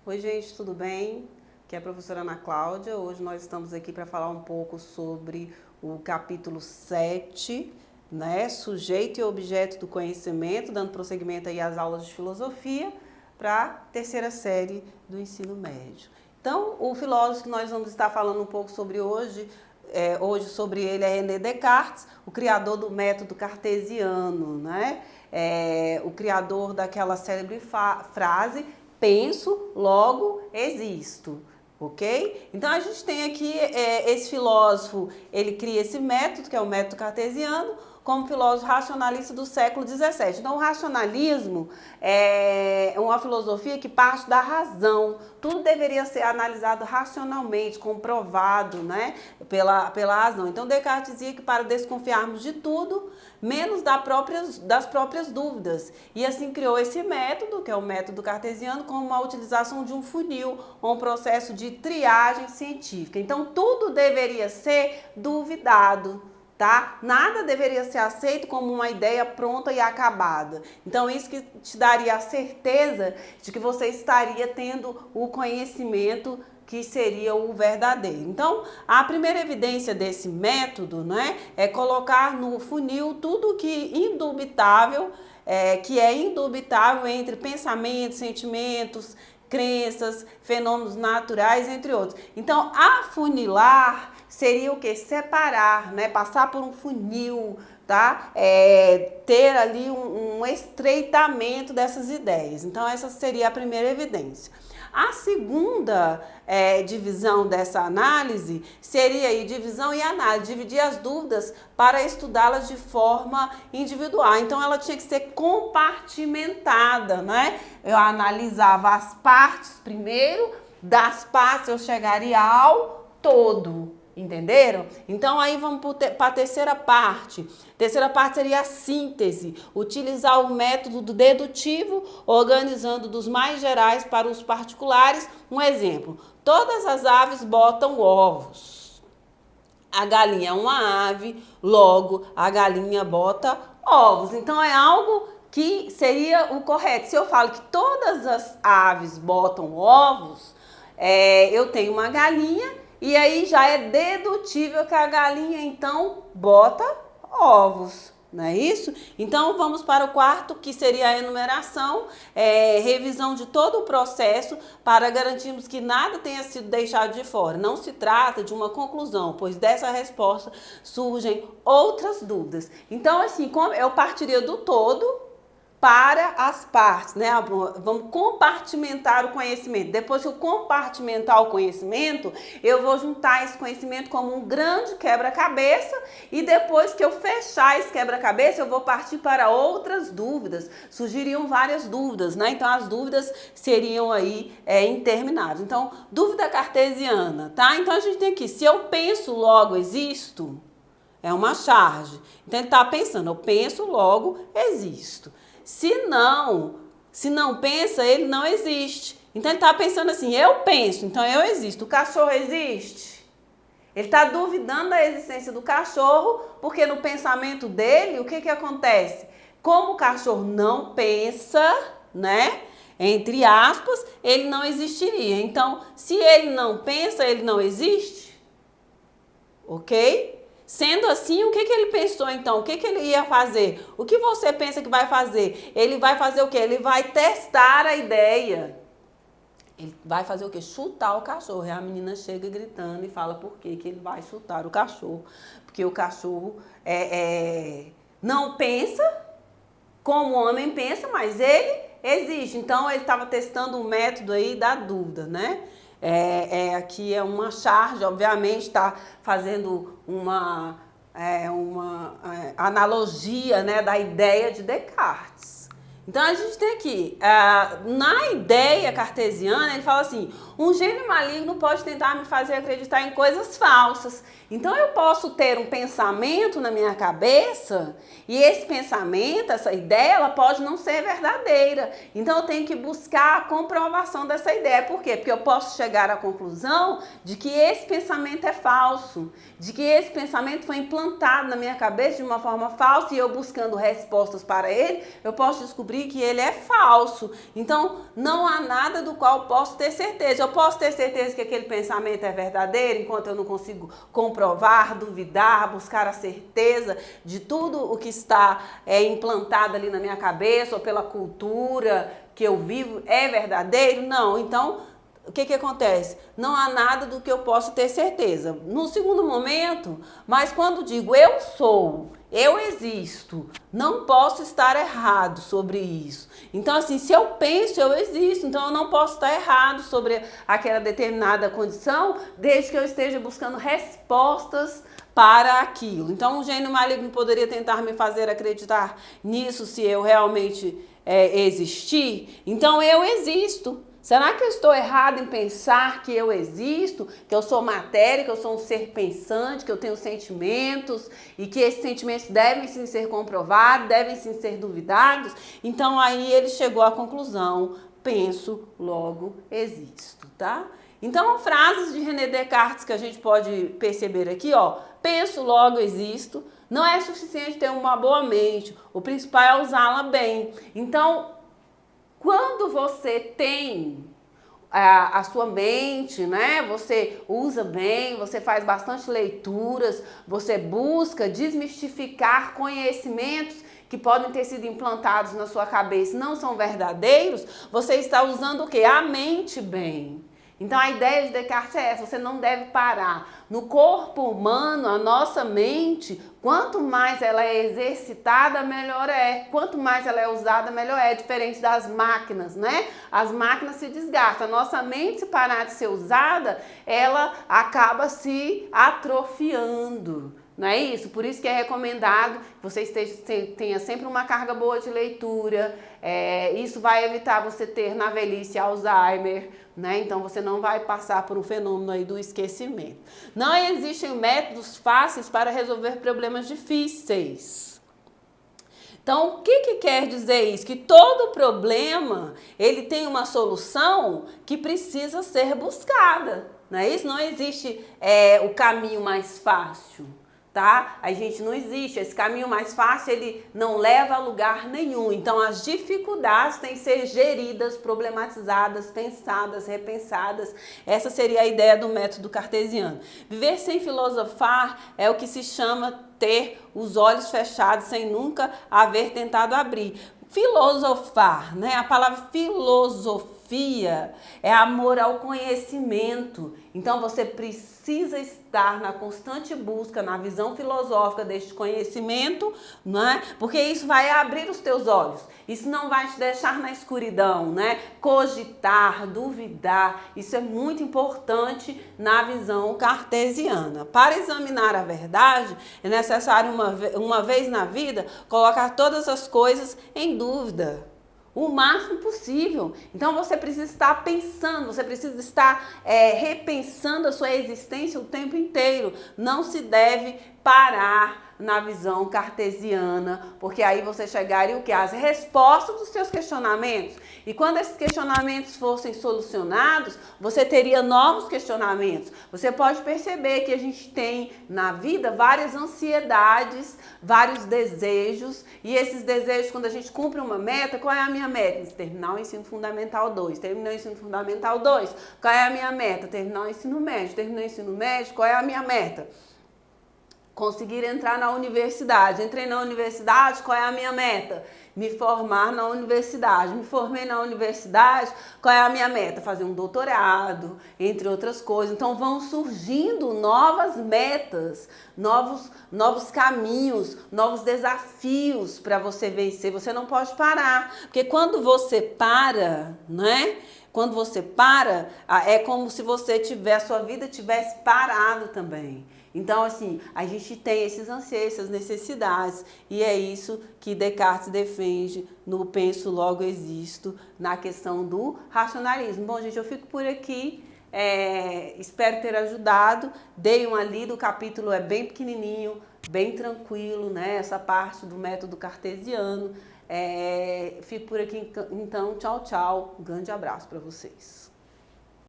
Oi, gente, tudo bem? Aqui é a professora Ana Cláudia. Hoje nós estamos aqui para falar um pouco sobre o capítulo 7, né? Sujeito e objeto do conhecimento, dando prosseguimento aí às aulas de filosofia para a terceira série do ensino médio. Então, o filósofo que nós vamos estar falando um pouco sobre hoje sobre ele é René Descartes, o criador do método cartesiano, né? O criador daquela célebre frase: penso, logo existo, ok? Então a gente tem aqui esse filósofo, ele cria esse método, que é o método cartesiano, como filósofo racionalista do século XVII. Então o racionalismo é uma filosofia que parte da razão. Tudo deveria ser analisado racionalmente, comprovado, né, pela razão. Então Descartes dizia que para desconfiarmos de tudo, menos das próprias dúvidas. E assim criou esse método, que é o método cartesiano, como a utilização de um funil, ou um processo de triagem científica. Então tudo deveria ser duvidado. Tá? Nada deveria ser aceito como uma ideia pronta e acabada. Então, isso que te daria a certeza de que você estaria tendo o conhecimento que seria o verdadeiro. Então, a primeira evidência desse método, né, é colocar no funil tudo que é indubitável entre pensamentos, sentimentos, crenças, fenômenos naturais, entre outros. Então, afunilar seria o que? Separar, né? Passar por um funil, tá? Ter ali um estreitamento dessas ideias. Então, essa seria a primeira evidência. A segunda divisão dessa análise seria aí divisão e análise, dividir as dúvidas para estudá-las de forma individual. Então, ela tinha que ser compartimentada, né? Eu analisava as partes primeiro, das partes eu chegaria ao todo. Entenderam? Então aí vamos para a terceira parte. Terceira parte seria a síntese, utilizar o método do dedutivo, organizando dos mais gerais para os particulares. Um exemplo: todas as aves botam ovos. A galinha é uma ave, logo a galinha bota ovos. Então é algo que seria o correto. Se eu falo que todas as aves botam ovos, eu tenho uma galinha. E aí já é dedutível que a galinha, então, bota ovos, não é isso? Então, vamos para o quarto, que seria a enumeração, revisão de todo o processo para garantirmos que nada tenha sido deixado de fora. Não se trata de uma conclusão, pois dessa resposta surgem outras dúvidas. Então, assim, como eu partiria do todo para as partes, né? Vamos compartimentar o conhecimento. Depois que eu compartimentar o conhecimento, eu vou juntar esse conhecimento como um grande quebra-cabeça, e depois que eu fechar esse quebra-cabeça, eu vou partir para outras dúvidas. Surgiriam várias dúvidas, né? Então as dúvidas seriam aí intermináveis. Então, dúvida cartesiana, tá? Então a gente tem aqui: se eu penso, logo existo, é uma charge. Então ele está pensando: eu penso, logo existo. Se não pensa, ele não existe. Então ele está pensando assim: eu penso, então eu existo. O cachorro existe? Ele está duvidando da existência do cachorro, porque no pensamento dele, o que acontece? Como o cachorro não pensa, né? Entre aspas, ele não existiria. Então, se ele não pensa, ele não existe? Ok? Sendo assim, o que ele pensou então? O que ele ia fazer? O que você pensa que vai fazer? Ele vai fazer o quê? Ele vai testar a ideia. Ele vai fazer o quê? Chutar o cachorro. E a menina chega gritando e fala por que ele vai chutar o cachorro. Porque o cachorro não pensa como o homem pensa, mas ele existe. Então, ele estava testando um método aí da dúvida, né? Aqui é uma charge, obviamente está fazendo uma analogia, né, da ideia de Descartes. Então a gente tem aqui, na ideia cartesiana, ele fala assim: um gênio maligno pode tentar me fazer acreditar em coisas falsas. Então eu posso ter um pensamento na minha cabeça, e esse pensamento, essa ideia, ela pode não ser verdadeira. Então eu tenho que buscar a comprovação dessa ideia. Por quê? Porque eu posso chegar à conclusão de que esse pensamento é falso, de que esse pensamento foi implantado na minha cabeça de uma forma falsa, e eu buscando respostas para ele, eu posso descobrir descobri que ele é falso. Então, não há nada do qual posso ter certeza. Eu posso ter certeza que aquele pensamento é verdadeiro, enquanto eu não consigo comprovar, duvidar, buscar a certeza de tudo o que está implantado ali na minha cabeça ou pela cultura que eu vivo é verdadeiro? Não. Então, o que acontece? Não há nada do que eu possa ter certeza. No segundo momento, mas quando digo eu sou, eu existo, não posso estar errado sobre isso. Então, assim, se eu penso, eu existo, então eu não posso estar errado sobre aquela determinada condição, desde que eu esteja buscando respostas para aquilo. Então, o gênio maligno poderia tentar me fazer acreditar nisso se eu realmente existir? Então, eu existo. Será que eu estou errado em pensar que eu existo, que eu sou matéria, que eu sou um ser pensante, que eu tenho sentimentos e que esses sentimentos devem sim ser comprovados, devem sim ser duvidados? Então aí ele chegou à conclusão, penso, logo existo, tá? Então frases de René Descartes que a gente pode perceber aqui, ó, penso, logo existo, não é suficiente ter uma boa mente, o principal é usá-la bem. Então, quando você tem a sua mente, né? Você usa bem, você faz bastante leituras, você busca desmistificar conhecimentos que podem ter sido implantados na sua cabeça, não são verdadeiros, você está usando o quê? A mente bem. Então a ideia de Descartes é essa, você não deve parar. No corpo humano, a nossa mente, quanto mais ela é exercitada, melhor é. Quanto mais ela é usada, melhor é. Diferente das máquinas, né? As máquinas se desgastam. A nossa mente, se parar de ser usada, ela acaba se atrofiando. Não é isso? Por isso que é recomendado que você tenha sempre uma carga boa de leitura. Isso vai evitar você ter na velhice Alzheimer, né? Então você não vai passar por um fenômeno aí do esquecimento. Não existem métodos fáceis para resolver problemas difíceis. Então, o que quer dizer isso? Que todo problema, ele tem uma solução que precisa ser buscada. Não é isso? Não existe o caminho mais fácil. Tá? A gente não existe, esse caminho mais fácil ele não leva a lugar nenhum, então as dificuldades têm que ser geridas, problematizadas, pensadas, repensadas, essa seria a ideia do método cartesiano. Viver sem filosofar é o que se chama ter os olhos fechados sem nunca haver tentado abrir. Filosofar, né? A palavra filosofia é amor ao conhecimento. Então você precisa estar na constante busca, na visão filosófica deste conhecimento, né? Porque isso vai abrir os teus olhos. Isso não vai te deixar na escuridão, né? Cogitar, duvidar, isso é muito importante na visão cartesiana. Para examinar a verdade, é necessário uma vez na vida colocar todas as coisas em dúvida, o máximo possível. Então você precisa estar pensando, você precisa estar repensando a sua existência o tempo inteiro. Não se deve parar na visão cartesiana, porque aí você chegaria o quê? As respostas dos seus questionamentos. E quando esses questionamentos fossem solucionados, você teria novos questionamentos. Você pode perceber que a gente tem na vida várias ansiedades, vários desejos, e esses desejos, quando a gente cumpre uma meta, qual é a minha meta? Terminar o ensino fundamental 2. Terminar o ensino fundamental 2, qual é a minha meta? Terminar o ensino médio. Terminar o ensino médio, qual é a minha meta? Conseguir entrar na universidade. Entrei na universidade, qual é a minha meta? Me formar na universidade. Me formei na universidade, qual é a minha meta? Fazer um doutorado, entre outras coisas. Então vão surgindo novas metas, novos caminhos, novos desafios para você vencer. Você não pode parar, porque quando você para, né? Quando você para, é como se a sua vida tivesse parado também. Então, assim, a gente tem esses anseios, essas necessidades, e é isso que Descartes defende no Penso, Logo Existo, na questão do racionalismo. Bom, gente, eu fico por aqui, espero ter ajudado, dei uma lida, o capítulo é bem pequenininho, bem tranquilo, né? Essa parte do método cartesiano. Fico por aqui, então, tchau, tchau, um grande abraço para vocês.